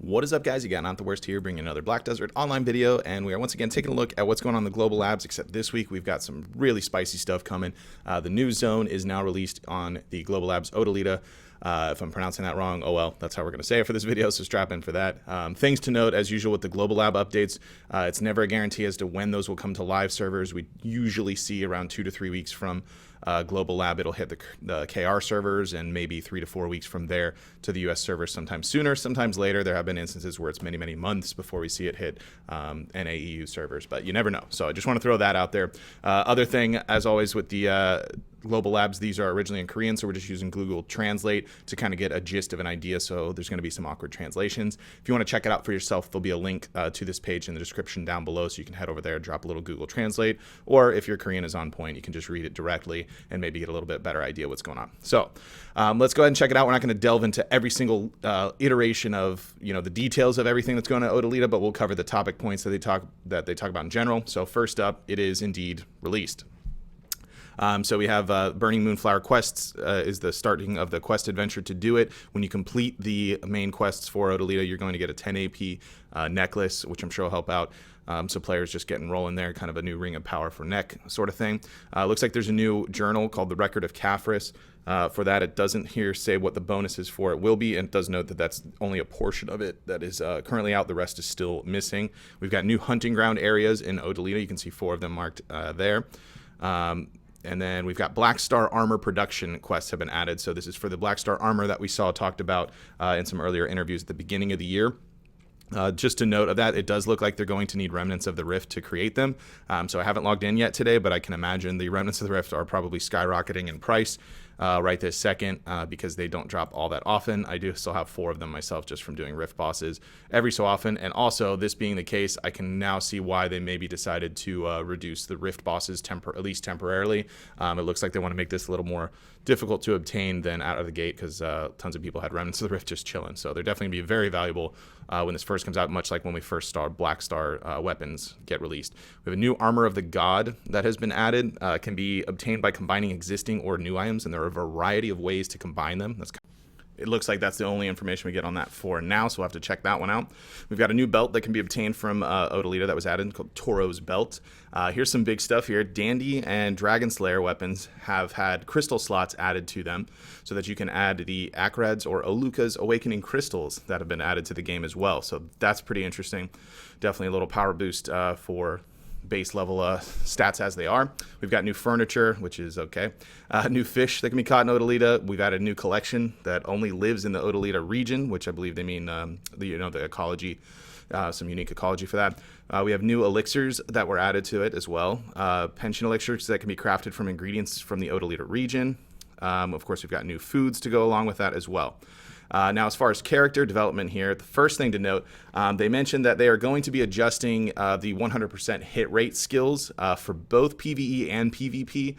What is up, guys? You got Not the Worst here, bringing another Black Desert online video, and we are once again taking a look at what's going on in the global labs, except this week we've got some really spicy stuff coming. The news zone is now released on the global labs Odalita. If I'm pronouncing that wrong, oh well, that's how we're going to say it for this video, so strap in for that. Things to note, as usual with the global lab updates, it's never a guarantee as to when those will come to live servers. We usually see around 2 to 3 weeks from global lab it'll hit the KR servers, and maybe 3 to 4 weeks from there to the US servers, sometimes sooner, sometimes later. There have been instances where it's many months before we see it hit NAEU servers, but you never know. So I just want to throw that out there. Other thing, as always with the global labs, these are originally in Korean, so we're just using Google Translate to kind of get a gist of an idea, so there's going to be some awkward translations. If you want to check it out for yourself, there'll be a link to this page in the description down below, so you can head over there, drop a little Google Translate, or if your Korean is on point, you can just read it directly and maybe get a little bit better idea what's going on. So let's go ahead and check it out. We're not going to delve into every single iteration of the details of everything that's going on at Odalita, but we'll cover the topic points that they talk about in general. So first up, it is indeed released. So we have Burning Moonflower Quests is the starting of the quest adventure to do it. When you complete the main quests for Odalita, you're going to get a 10 AP necklace, which I'm sure will help out. So players just getting rolling there, kind of a new ring of power for neck sort of thing. Looks like there's a new journal called the Record of Caphras. For that, it doesn't here say what the bonuses for it will be, and it does note that that's only a portion of it that is currently out. The rest is still missing. We've got new hunting ground areas in Odalita. You can see 4 of them marked there. And then we've got Black Star Armor production quests have been added. So this is for the Black Star Armor that we saw talked about in some earlier interviews at the beginning of the year. Just to note of that, it does look like they're going to need remnants of the Rift to create them. So I haven't logged in yet today, but I can imagine the remnants of the Rift are probably skyrocketing in price right this second because they don't drop all that often. I do still have 4 of them myself just from doing Rift bosses every so often. And also, this being the case, I can now see why they maybe decided to reduce the Rift bosses at least temporarily. It looks like they want to make this a little more difficult to obtain than out of the gate because tons of people had remnants of the Rift just chilling. So they're definitely going to be very valuable when this first comes out, much like when we first saw Black Star weapons get released. We have a new Armor of the God that has been added. Can be obtained by combining existing or new items, and there are a variety of ways to combine them. It looks like that's the only information we get on that for now, so we'll have to check that one out. We've got a new belt that can be obtained from Odalita that was added called Toro's Belt. Here's some big stuff here. Dandy and Dragon Slayer weapons have had crystal slots added to them so that you can add the Akrad's or Oluka's Awakening crystals that have been added to the game as well. So that's pretty interesting. Definitely a little power boost for base level stats as they are. We've got new furniture, which is okay. New fish that can be caught in Odalita. We've added a new collection that only lives in the Odalita region, which I believe they mean the ecology, some unique ecology for that. We have new elixirs that were added to it as well. Pension elixirs that can be crafted from ingredients from the Odalita region. Of course, we've got new foods to go along with that as well. Now, as far as character development here, the first thing to note, they mentioned that they are going to be adjusting the 100% hit rate skills for both PvE and PvP.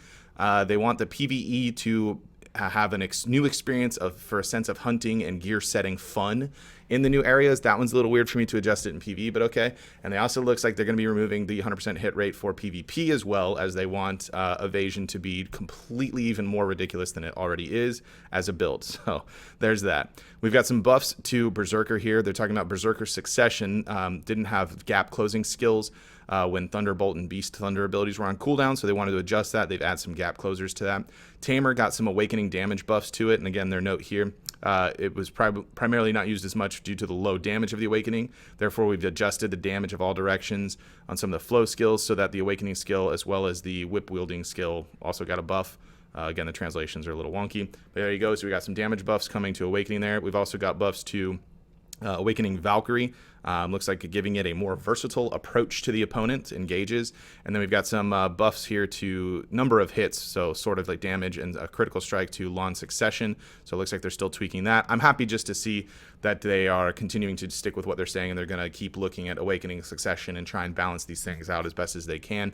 They want the PvE to have a new experience for a sense of hunting and gear setting fun in the new areas. That one's a little weird for me to adjust it in PvE, but okay. And they also looks like they're going to be removing the 100% hit rate for PvP as well, as they want evasion to be completely even more ridiculous than it already is as a build. So there's that. We've got some buffs to Berserker here. They're talking about Berserker Succession. Didn't have gap closing skills when Thunderbolt and Beast Thunder abilities were on cooldown, so they wanted to adjust that. They've added some gap closers to that. Tamer got some awakening damage buffs to it, and again, their note here, it was primarily not used as much due to the low damage of the awakening. Therefore, we've adjusted the damage of all directions on some of the flow skills so that the awakening skill as well as the whip wielding skill also got a buff. Again, the translations are a little wonky, but there you go. So we got some damage buffs coming to awakening there. We've also got buffs to Awakening Valkyrie. Looks like giving it a more versatile approach to the opponent, engages. And then we've got some buffs here to number of hits, so sort of like damage and a critical strike to Lawn Succession. So it looks like they're still tweaking that. I'm happy just to see that they are continuing to stick with what they're saying, and they're going to keep looking at Awakening Succession and try and balance these things out as best as they can,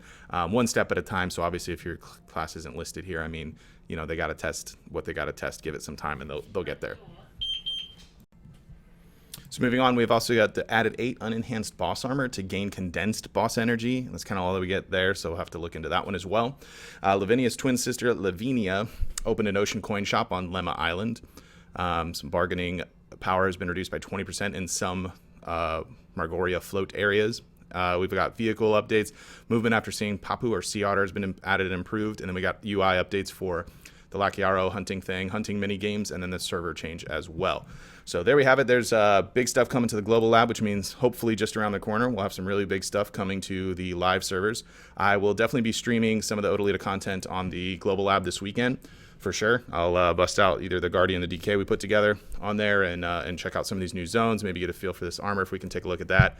one step at a time. So obviously if your class isn't listed here, I mean, they got to test what they got to test, give it some time, and they'll get there. So moving on, we've also got the added 8 unenhanced boss armor to gain condensed boss energy. That's kind of all that we get there, so we'll have to look into that one as well. Lavinia's twin sister, Lavinia, opened an ocean coin shop on Lemma Island. Some bargaining power has been reduced by 20% in some Margoria float areas. We've got vehicle updates, movement after seeing Papu or Sea Otter has been added and improved, and then we got UI updates for the Lakiaro hunting thing, hunting mini games, and then the server change as well. So there we have it. There's big stuff coming to the Global Lab, which means hopefully just around the corner we'll have some really big stuff coming to the live servers. I will definitely be streaming some of the Odalita content on the Global Lab this weekend. For sure. I'll bust out either the Guardian, the DK we put together on there and check out some of these new zones, maybe get a feel for this armor if we can take a look at that.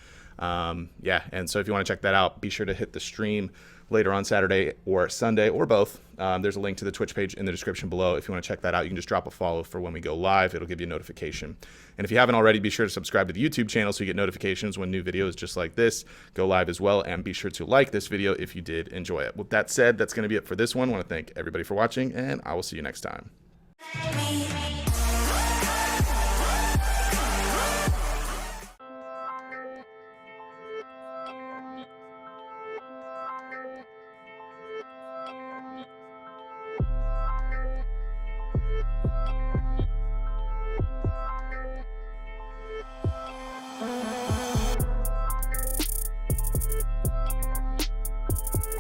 Yeah, and so if you want to check that out, be sure to hit the stream later on Saturday or Sunday or both. There's a link to the Twitch page in the description below. If you want to check that out, you can just drop a follow for when we go live. It'll give you a notification. And if you haven't already, be sure to subscribe to the YouTube channel so you get notifications when new videos just like this go live as well. And be sure to like this video if you did enjoy it. With that said, that's going to be it for this one. I want to thank everybody for watching, and I will see you next time.